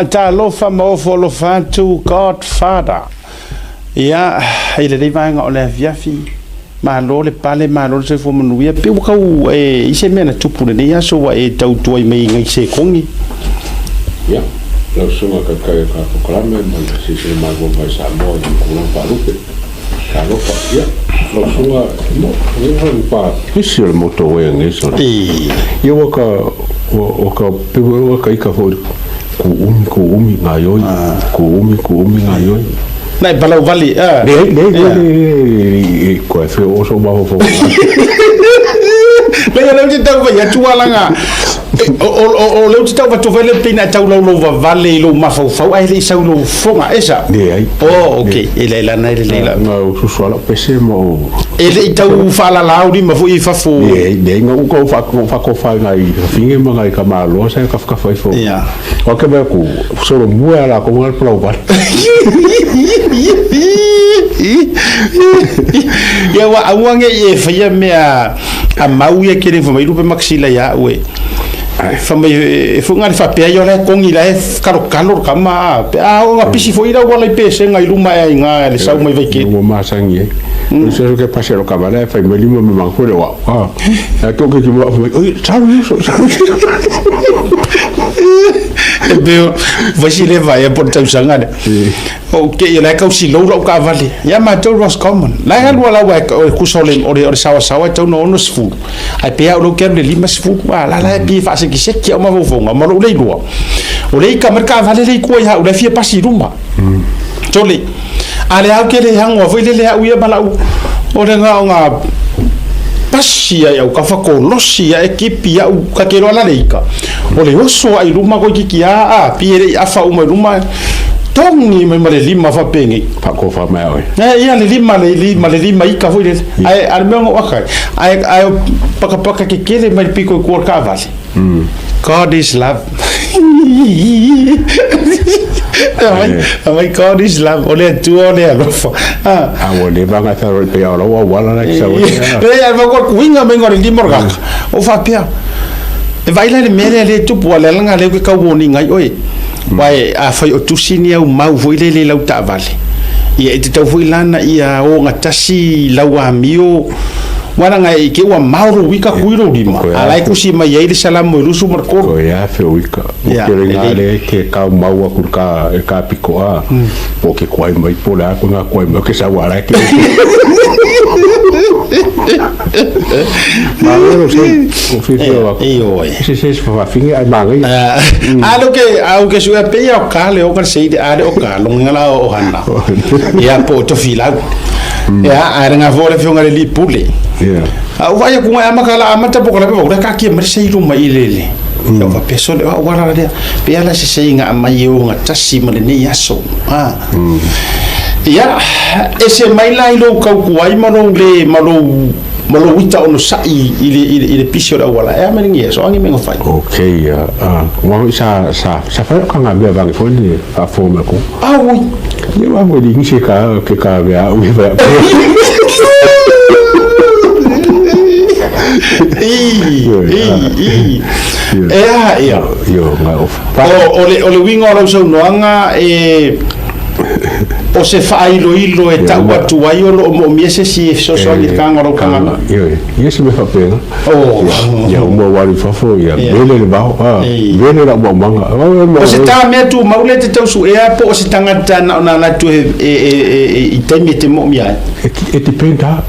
Ta lofa mo folo fantu Godfather. Ya, ile dei vai ngau le viafi. Ma lo le pale ma lo se fo manu ya pe ka u e ise mena tupu ne ya so wa e tau toi me ngai se kongi. Ya, lo sunga ka kolame ma se se ma go mai Samoa ku pa lupe. Ka lo pa ya. Lo sunga no, ni pa isi le moto we ngai so. Yo ka pe ka ika fo ku umi ngayoi ku umi ngayoi nai balau vali le ko fe o so ba fo le ti tau va ya tualanga o le ti tau va to vele pina tau lo va vale lo ma fo ai le sau lo fonga esa oh okay ele la nai le la no so so la pese mo ele tau fa la laudi ma fo I fa fo de ngo ko fa ngai finge ma ngai ka ma lo sa ka fa fo ya o ke ba ku so lo mu ala ko ngal plau ba ya wa awange e fa ya me a mau ya kere fo mai rupe maxila ya we fa mai fo ngal fa pe yo le kongi la karo kama a o pisi fo ira wala pese ngai luma ai nga le sau mai vai ke mo ma sangi so que pasero kabala fa me limo me manko le wa a to ke mo oi sabe so beo vai le vai por tau sangana o ke ia ka usi lo ka vale ya ma to was common la han wala wa ku sole ore sawa to no no sfu ai pe o ke le lima sfu la bi fa se ki se ki ma vo ma lo le lo o le ka marka vale le ku ya o le fie pasi ruma tole ale au ke le hang o le au ia bala o le nga pasi ya o ka fa ko losi ya ekipi ya o ka ke lo la leika o le oso ai ruma ko ki a piere afa o ruma tongi me male lima fa pengi pa ko fa mai oi ia le lima I ka foi ai al meu wakai ai paka ke kele mai piko ko ka vale God is love my God is love ole tu ole alofa ole banga fa ro pe ora wala na sa ya va ko winga me ngori di morga o fa pia e vai le mere le tu po le nga le ka woni ngai oi vai a fai o tusini au mau foi le lau ta vale ia e te tau foi lana ia o ngatasi lau amio wana ngai ke wa mauro wika kuiro lima ala ku si mai ele salamu rusu marko ko ya fe wika o ke ngale ke ka mau ku ka ka piko a o ke kwai mai pola ko nga kwai mai ke sa wala ke mauro se o fi wa se fa finge ai mangai a lo ke su pe ya ka le o ka se de ade o ka lo ngala o hana ya po to fila ya a nga vole fi ngale li pule a vai ku nga makala amata pokola pe ko ka ki mer sei lu mai lele o va peso le wala le pe ala se sei nga mai o nga tasi male ni yaso ya ese mai lai lo ka ku ai malo le malo wita ono sai ile pisio da wala e ameni yeso angi mengo fai okay wa sa fa ka nga be bang fo ni a fo me ko oui ni wa mo di ngi ka ke ka be a wi ba ole winga o so noanga o se fai lo ilo e ta wa tu ai o mo miese si so ni kanga ro kanga yes me fa pena ya mo wa ri fa fo ya bele le ba bele la mo manga o se ta me tu maule te tau su e po o se tanga na tu e temi te mo mi ai e te penta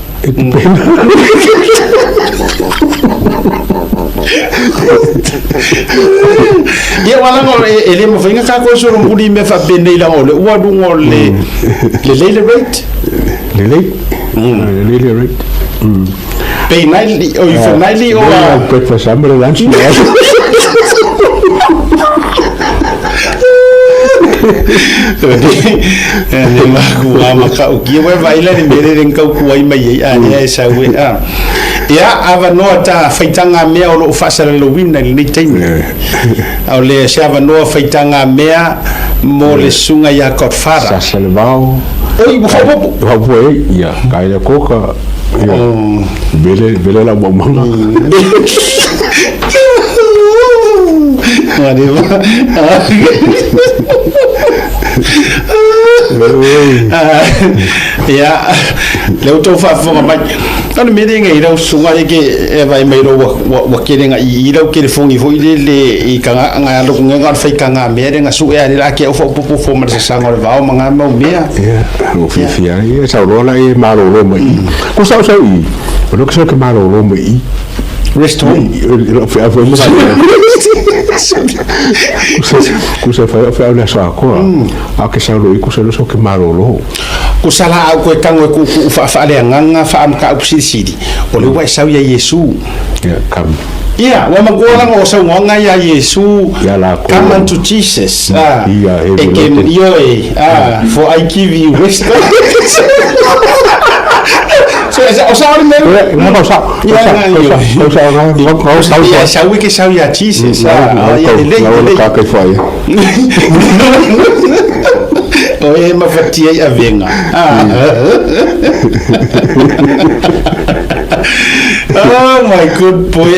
ia wala ngo ele mo finga ka ko so ngudi me fa bene la ole wa du ngol le rate pay nightly o you for nightly o breakfast amber lunch ne ma ku ama ka o ki wa vai la ni mere ren ka ku ai mai ai sa we ya ava no ta faitanga mea o lo fasala lo wina ni time au le se ava no faitanga mea mo le sunga ya Godfather sa le vao oi bo ya kai le koka bele la bomba ya leu tau whaafonga mai tanu me renga i rau sunga eke e vai mai ro wa kerenga i rau kere fongi fo i le i kanga nga loku ngenga whai kanga mea renga su ea rira ke au whaupupu fo mara sa sanga le vao manga mau mea o fia i e sau rola i marolo mai ko sau i o loka sau ke marolo mai rest home kusa fa ona sa ko a ke sa lo i kusa lo so ke marolo ku sala au ko kango ku fa le nganga fa am ka upsidi o le wa sa ya Yesu ya kam yeah wa magola ngo sa ngonga ya Yesu come unto Jesus again yo for I give you wisdom so sa me no sa ya sa we ke sa ya Jesus ya le ka ke fa oye mafatia ya venga oh my good boy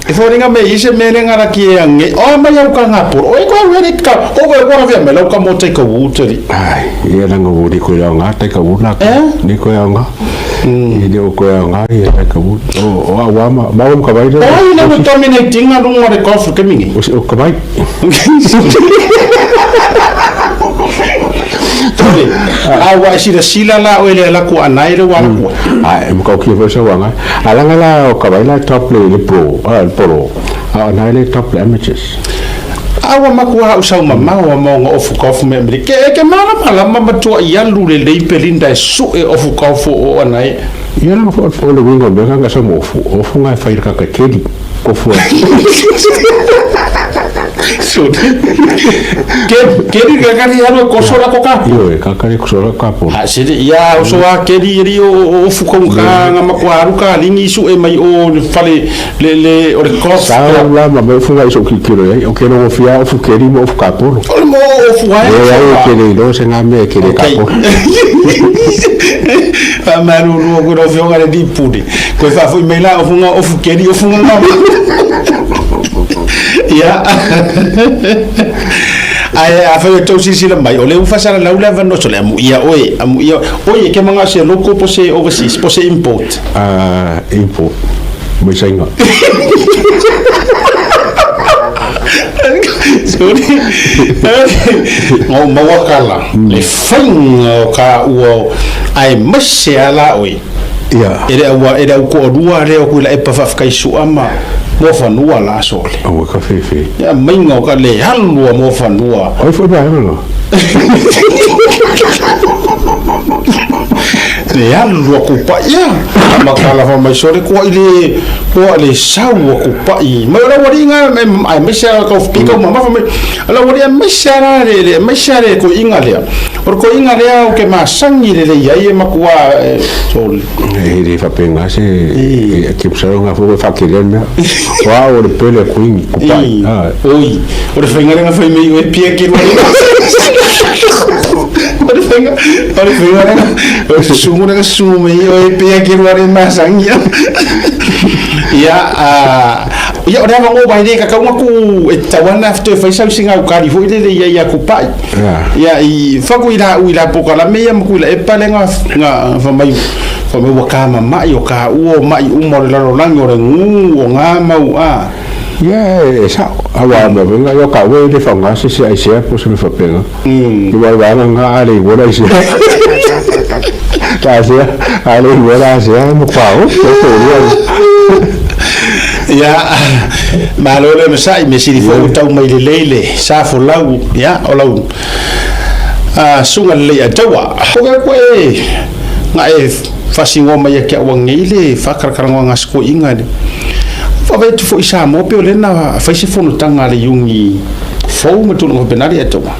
if oringa me ise menenga ra ki ange o ma ya ka ngapur o ko re ka o ko via me lo ka mo te ko uteri ai ye na ngo di ko ya nga te ka u na ni ko ya nga ni de ko ya nga ye ka u o wa ma ka vai de o ina mo dominating na ngo re ko fu ke mingi o ka vai awa sila la o ele la ku anai re wa ku ai mo ka ki fa sa wa nga ala nga la o ka vai la top le pro pro anai le top amateurs awa makua usau mama wa monga ofu kofu me ke mala mama to yalu le pelinda su e ofu kofu o anai yana fo le wingo be nga sa mo ofu nga fa ka ka kedi kofu so kedi ka kali halo kosora ko ka yo ka kali kosora ka po sidi ya uso wa kedi ri o ofu ko nga makua ruka lingi su e mai o fale le o kofu sa la mama fu nga so kikiro o ke no fia ofu kedi mo ofu ka po mo ofu wa ya kedi do se nga me kedi ka po amaru no ko ro fio ngare di pudi ko fa fu me la ofu kedi ofu nga ya ai afa to sisi la mai ole ufasara la ula vano so le amu ia oe ke manga se loko po se overseas po se import import mo senga sorry o mawakala le fang ka o ai masela oi ya era ko dua re ko la epa fa kai su ama mo fa nua la sole o ka fe ya mainga ka le halu mo fa nua o fo ba no le halu ko pa ya makala fa mai sole ko le sau ko pa I ma la waringa ai mesha ka pika mama fa la waringa mesha re ko inga le or ko inga le o ke masangi le ya e makua sol e fa penga se ke psaro nga fo fa ke le wa o le pele queen ko pa oi o le fenga nga fa me e pia ke o le fenga o sumu nga sumu o e pia ke wa masangi ya ya ora va ngo vai de ka ku tawana after fa sa singa ka ri foi de ya ku pai ya I fa ku ila poka la me ya ku la e pale nga fa mai fa me wa ka mama yo ka u mai u mo la ro lang o ngu o nga mau ya sa awa me venga yo ka we de fa nga se ai se po se me fa penga ki va nga ale wo la se ta se ale wo la se mo pa o ya malole me sai me siri fo tau mai le sa fo lau ya o lau sunga le a tawa ko ko nga e fasingo mai ke wangi le fakar nga sko inga de fa ve tu fo isa mo pe le na fa se fo no tanga le yungi fo mo tu no penari e tawa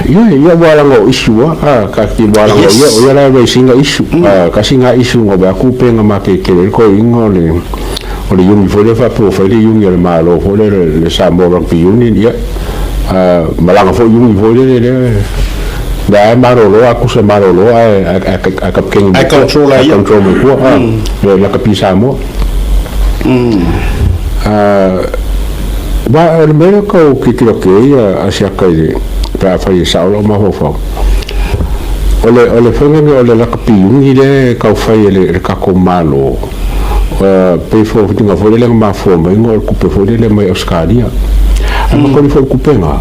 yo wala ngo issue ka ki wala ngo yo la ve singa issue ka singa issue ngo ba ku pe nga ma ke ko ingo le o le yungi fo le fa po fa le yungi le malo fo le Samoa Rugby Union ya malanga fo yungi fo le da marolo aku se marolo a kapken I control me ko le la kapi Samoa ba le mele ko ki asia kai pa fa sa lo ma ho ole fenga ole la kapiungi le ka fai le ka ko malo pe fo tinga fo le ma fo ma ngol ku pe fo le mai australia ama ko fo ku penga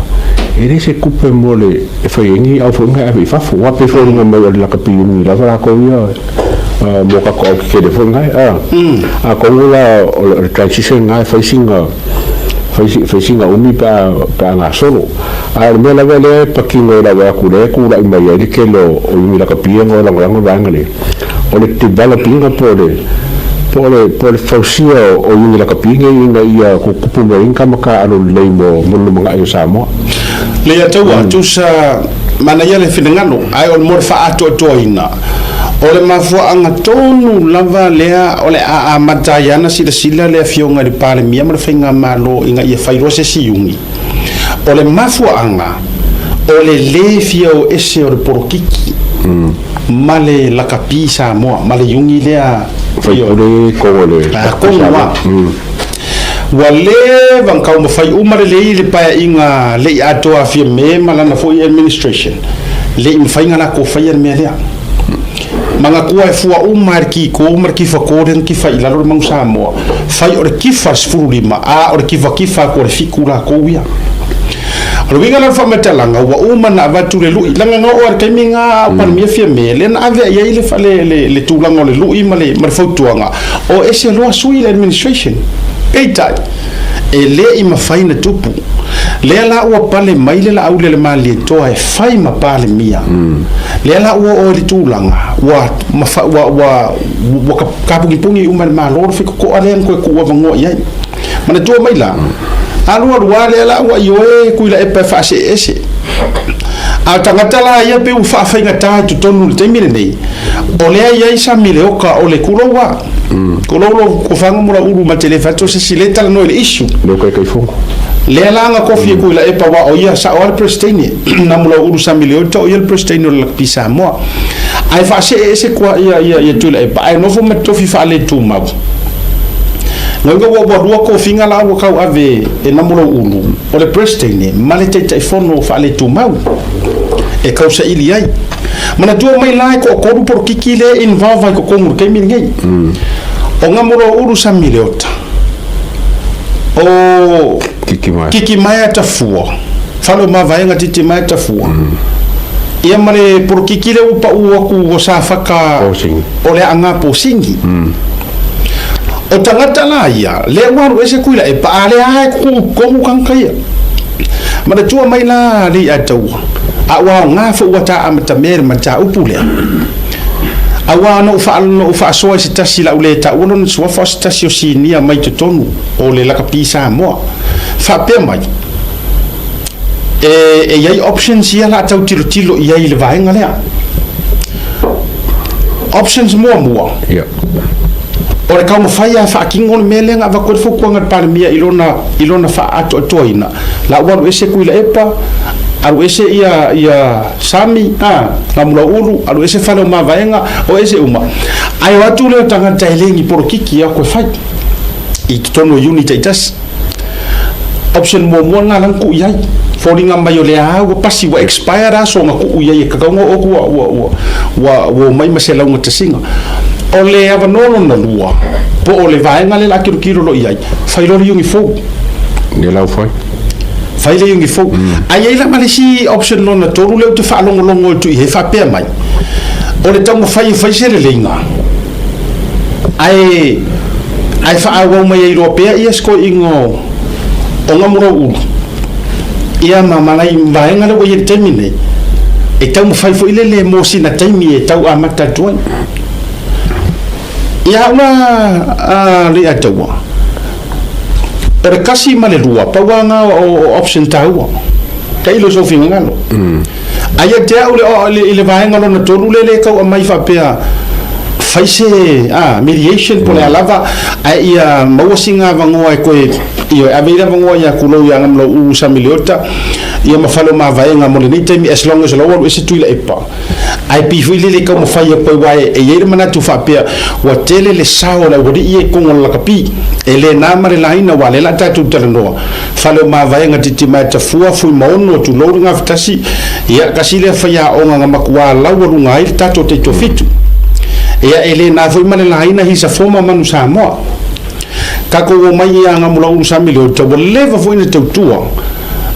ere se ku pe mole e fai ni au fo nga e fa fo wa pe fo nga mai la kapiungi la va ko yo mo ka ko ke de fo nga a ko la o transition nga fa singa umi pa nga solo a me la vele pa kingo la va ku le ku la mai ri ke lo o mi la kapiengo la ngo vangale o le developing pole fausia o mi la kapiengo ina ia ku kupu me inka maka alo le mo mga ayo Samoa le ya tawa tu sa mana ya le finangano ai on mo fa ato ina ole mafua anga tonu lava lea ole a matayana sila le fionga di pale mia ma fenga malo inga ia fairose siungi ole mafua anga ole le fio ese o porokiki male la kapisa mo male yungi lea fio le kole wa wale van ka mo fai umare le pa inga le ato afia me mala na foi administration le im fainga la ko fai me lea manga kua e fua marki fa koren ki fa ilalo mang Samoa fai or ki fa sfurima a or ki fa ko fikula ko wia ro winga la fa metalanga wa na vatu le lui langa ngo or keminga pan mi fia mele na ave ya ile fa le tulanga le lui male mar fautuanga o ese lo sui le administration eita e le I ma fai na tupu le la ua pale mai le la au le mali toa e fai ma pale mia le la ua o le tulanga wa kapungi pungi umar ma lor fiko ko alen ko ku wango ia mana tua mai la alu le la ua yoe kuila e pa fa ese a tangata la ia pe u fa fainga ta tu tonu le temile nei o le ia sa mile oka o le kulowa kulolo ko fanga mura uru ma telefato se sileta no le issue lo kai fongo le langa kofi ko la e pa wa o ia sa o prestine na mura uru sa mile o ia prestine la pisa mo ai fa se kwa ia tu la e pa ai no fo metto fi fa le tu ma Nanga wa ko finga la wa ka ave e na mura uru o le prestine male te fono fa le tu ma e causa ili ai mana tua mai lai ko ko por kikile involve ko ko ke mi ngai o ngamoro uru sa miliota o kiki mai ta fuo falo ma vai ngati ti mai ta fuo ia mare por kikile upa u ku sa faka o le anga po singi o tangata la ia le waru ese kuila e pa ale ai ko kan kai mana tua mai la li atau awa nga fo wata amata mer mata upule awa no fa so se tasi la uleta uno so fa tasi o sinia mai tonu o le la kapisa mo fa pe mai e yai options ia la tau tilo ia le vai ngale options mo ora ka mo faia fa kingon melenga va ko fo ko ngat par mia ilona fa ato toina la waru ese kuila epa aru ese ia sami la mula uru aru ese falo ma vaenga o ese uma ai watu le tanga tailengi por kiki ya ko fai I tono unit itas option mo nga lang ku yai foringa mayo le wa pasi wa expire so nga ku yai ka ngo o wa mai masela ngo tsinga ole ava no na lua po ole vaenga le la kiro lo yai fai lo yungi fo ne la foi fai le yungi fo ai la malisi option no na toru le tu fa longo tu he fa pe mai ole tamo fai se le linga ai fa awa mai europea ia sko ingo onga muro u ia mama lai vaenga le ye termine e tamo fai fo ile le mo sina taimi e tau amata tu ia una le atawa ora kasi male rua pawanga o option tawa kai lo so finga no ai te ole ile vaenga no toru le ka mai fa pea faise mediation po le alava ai ia mauasinga vangoa e koe io aveira vangoa ia kulo ia ngamlo usa miliota ia mafalo mavaenga mo le ni time as long as lo is tuila epa ai pifili le como fai e poi wae e ia mana tu fa pia wa tele le sao la wori ia kongo la kapi e le namare la ina wale la tatu talanoa falo mavaenga titima tafua fui maono tu lo nga ftasi ia kasile fa ia onga ngamakua lawu nga il tatu te tofitu ia ele na foi male la ina hisa foma manu Samoa kako mai ia ngamula usa milio to leva foi na tutua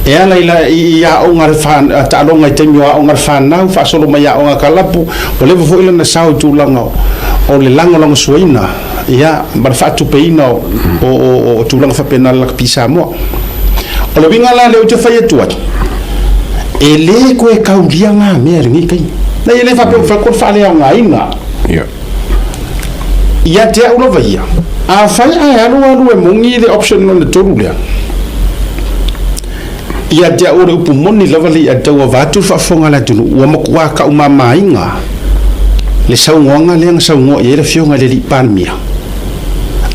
e ala ia onga fan ta longa tenyo onga fan na fa solo mai ia onga kalapu o leva foi na sau tu langa o le langa longa suina ia bar fa tu peina o tu langa fa penal la pisa mo o le vinga la le te fa tu e le ko e kaulia nga me ringi kai na ele fa pe fa ko fa le nga ina ia te ulo vai a fai ai alu e mungi le option no le toru le ia te ore upu moni lavali a tau vatu fa fonga la tunu wa makwa ka uma mainga le saunga le ang saunga ia le fionga le palmia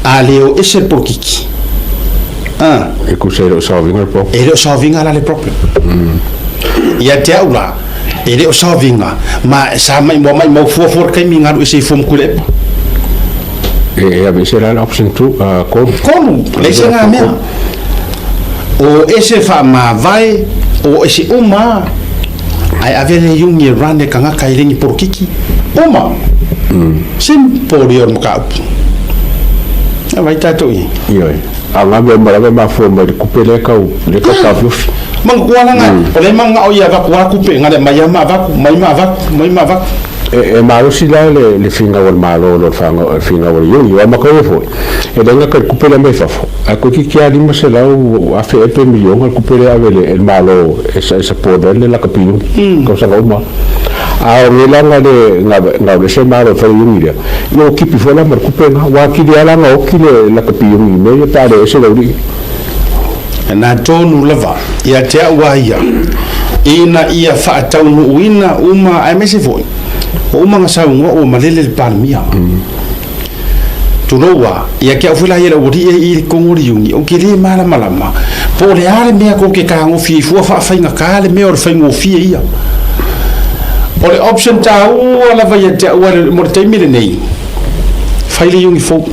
a leo ese porkiki e ku se lo solving el problem e lo solving ala le problem ia te ula e le solving ma sa mai mo for kai mi ngaru ese fom kule e avesse la option tu como le senga mea o ese fa ma vai o ese uma ai avele yungi rande kanga kairingi porkiki uma simple maka vai tato io anga be mara ma fo ma kupele ka le ka kafu mangkuala nga ole manga o ia va kwa kupe ngale mayama va mai ma va e malo si la le finga wal malo lo fanga finga wal yo ma ko fo e denga ka kupele me fa a ko ki ali ma se la a fe e pe million a kupele avele el malo esa poder le la capillo cosa ma a le la nga le se malo fa yo yo ki pi fo la mar kupele wa ki de ala no ki le la capillo me yo ta de se lo ri na tonu lava ia te waia ina ia fa taunu uina uma ai me se foi uma nga sa ngo o malele le palmia tulowa ia ke ofila ia o ri e kongori yungi o ke le mala malama po le ale me ko ke ka ngo fi fu fa fa nga ka le me o fa ngo fi ia o le option ta o la va ia te o le mo te mi le nei fa le yungi fo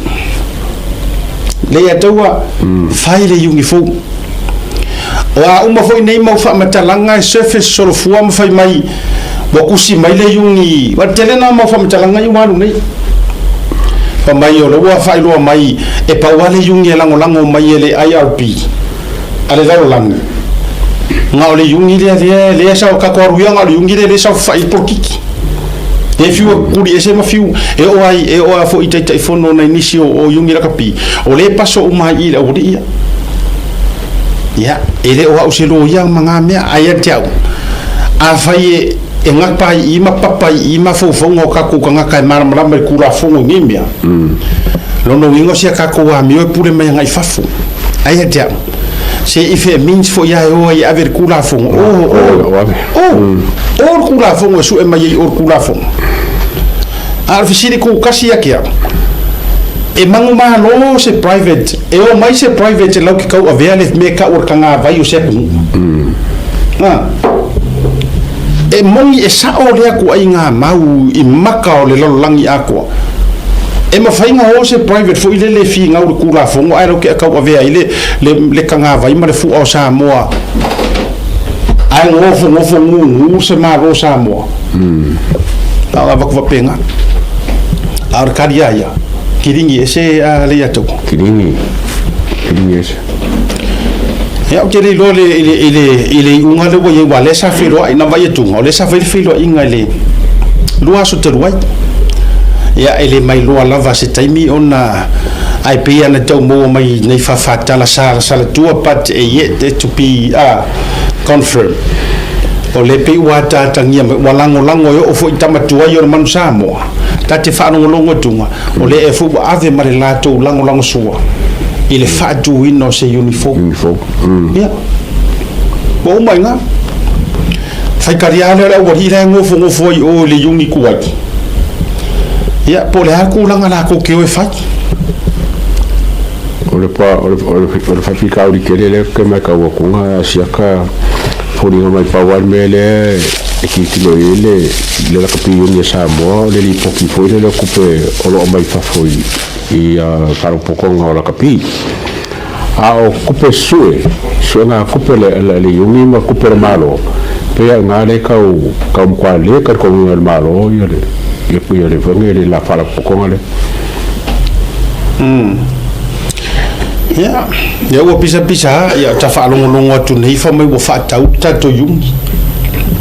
le ia taua fa le yungi fo wa uma foi nei mo fa matalanga surface solo fuam fai mai wa kusi mai le yungi wa telena mo fa matalanga yu malu nei pa mai o lo wa fa lo mai e pa wale yungi lango mai le IRP ale dalo lang nga le yungi le sa ka ko ruya nga yungi le sa fa i porkiki e fiu kuri ese ma fiu e o fo ita fo no na inisio o yungi la kapi o le paso uma i le o dia ya ele o uselo ya manga me aya tiau a fai e ngapa i ma papa i ma fo ngo ka ku nga kai mar mar me kula fo ngimia lo no wingo sia ka ko wa mi o pure me ngai fafu aya tiau se ife means fo ya o ya aver kula fo o kula fo su e mai o kula fo al fisiri ku kasi ya kia e mangu ma lo se private e o mai se private lo ki kau avele me ka or kanga vai o se e mongi e sa o le ku ai nga mau i maka o le lo langi ako e ma fai nga o se private fo ile le fi nga o ku la fo ngo ai lo ki kau avele le kanga vai ma le fu o Samoa ai ngo fo ngu se ma ro Samoa ala va ku penga ar kariaya kiringi ese le yato kiringi ese ya o kele lo le unga le wo wale sa filo ina vai tu o le sa filo inga le lua so te ruai ya ele mai lua lava se taimi ona ai pe ana tau mo mai nei fa la sala tua pat e yet to be confirm o le pe wata tangia walango yo o fo itama tua yo man Samoa ta te fa no longo tunga o le e fu ave mare la to lango sua ile fa tu ino se uniform ya bo mai nga fai kariale la wo hira ngofo o le yungi kuaki ia po le aku langa la ko ke o fa ole fa pika uri kele le ke mai ka ko nga siaka fori mai pa wal mele e ki tilo ile le la kapi ni Samoa le li poki foi le kupe olo mai fa foi i karo poko nga la kapi a o kupe sue nga kupe le yungi ma kupe malo pe nga le ka kwa le ka ko nga malo le pu le venge la fala poko le ya wo pisa ya ta fa longo tu nei fa mai wo fa tau ta to yungi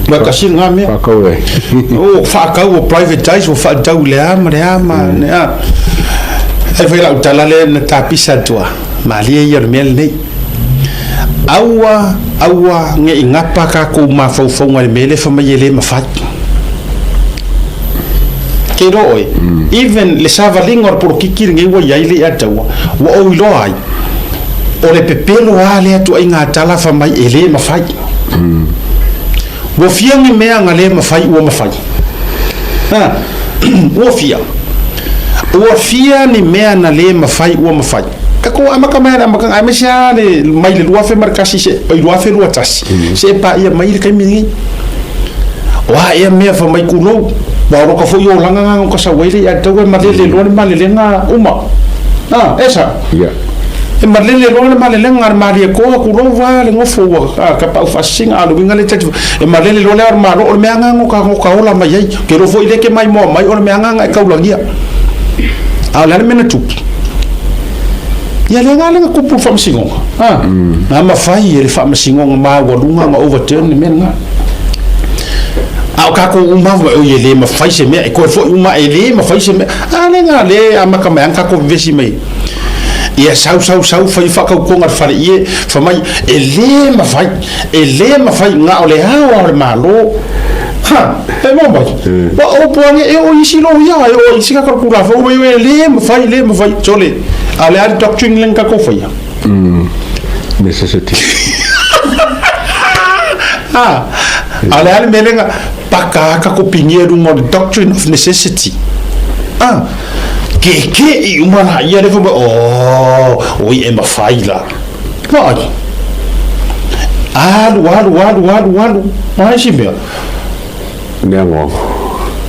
ma ka singa me ka we o fa ka wo privatize wo fa tau le ama ne a e foi la utala le ta pisa tua mali ia mel nei aua nge ingapa ka ko ma fo ngal mele fa mai le ma fa ke roi even le savalingor por kikir nge wo yai le atawa wo o lo ai o le pepelo ale atu inga tala fa mai ele ma fai wo fia ngi mea ngale ma fai wo ma fai wo fia ni mea na le ma fai wo ma fai kako amaka mera amaka ai mesia le mai le lua fe markasi se pai lua fe lua tas se pa ia mai le kai mingi wa ia mea fa mai kuno wa ro ka fo yo langa ko sa wele ya tawe malele lo malele nga uma esa e malele lo malele nga armaria ko ku ro va le ngofo wa ka pa fa singa alu winga le tatu e malele lo le armaro o me anga ngo ka ola mai ke ro fo ile ke mai mo mai o me anga ka ulangia ala le mena tuki ya le ngala ku pu fa singo na ma fai ele fa singo ma wa lunga ma overturn le mena au ka ko uma o ele ma fai se me ko fo uma ele ma fai se me ale nga le amaka me anka ko vesi me ia sau fai fa ka ko ngar fare ie fa mai ele ma fai nga ole ha o malo e mo ba o poange e o isi lo ia o isi ka ko la fo ele ma fai chole ale ar doctrine len ka ko fai necessity ale melenga paka ko pinyeru mo doctrine of necessity ke i umana ia levo oi e mafaila vai alu ai simia nengo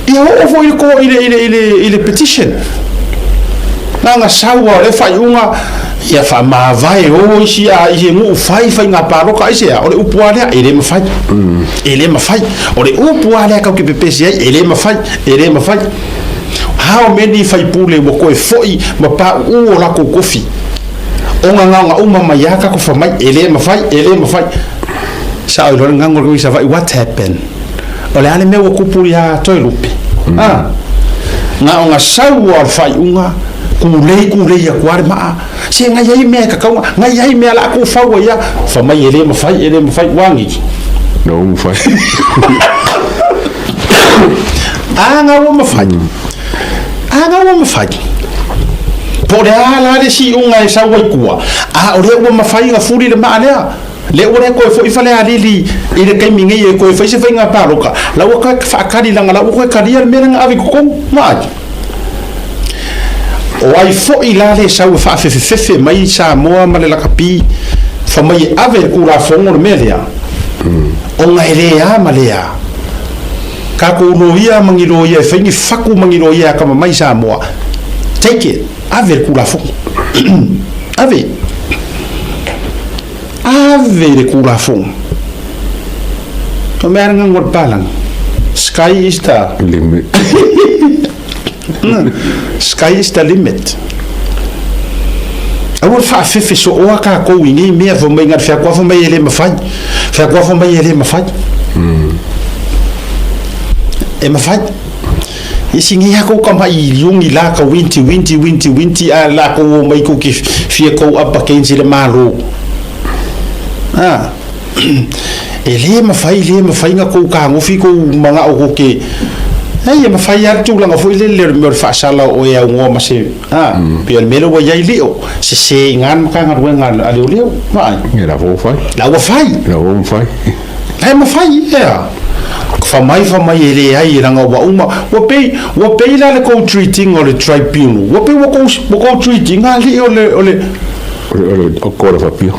ia o foi ko ile petition nanga sawa le fai unga ia fa ma vai o isi a isi ngu fai nga paro ka isi o le upuale ele ma fai o le upuale ka ke pepesi ele ma fai how many fai pule mo ko foi ma pa u la ko kofi o nga uma mayaka ko fa mai ele ma fai sa o lo ngango ko isa vai what happened o le ale me wo kupuria to lupe nga o nga sawa fai unga kulei ya kwar ma se nga yai me ka nga yai me la ko fa wa ya fa mai ele ma fai wangi no mo fai nga wo ma fai por ala de si unga sa wa kwa o le wo ma fai nga furi le ma le ore ko fo ifale alili ile kai mingi e ko fa se fa nga paroka la wo ka fa kali la la wo ka kali me nga avi ko ma o ai fo ilale sa u fa fe mai Samoa ma le la kapi fa mai ave ku la fo ngor melia o nga idea ma lea ka ko no ia mangilo ia fa ni faku mangilo ia ka mai Samoa take it ave ku la fo ave le ku la fo to me nga ngor palang sky is the limit sky is the limit awor fa fe so o ka ko wingi me fo mai ngar fa ko fo mai ele ma fai e ma fai isi ngi ko ka mai yungi la ka winti a la ko mai ko ki fi ko apa ke nsi le malo ele ma fai nga ko ka ngo fi ko manga o ko ke ai ma fai ar tu langa foi le me fa sala o ya ngo ma se pe el melo wa yai leo se ngan ka ngar wen ngal ale leo vai era vo fai la wo fai ai mafai ya famai ele ai ranga wa uma wa pe la ko treating or tribunal wa pe wa ko treating ali ole o court of appeal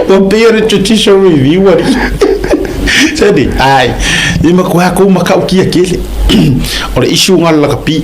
wa pe o judicial review wa sedi ai ima ko ha ko makau kia kele ora issue ngala ka pi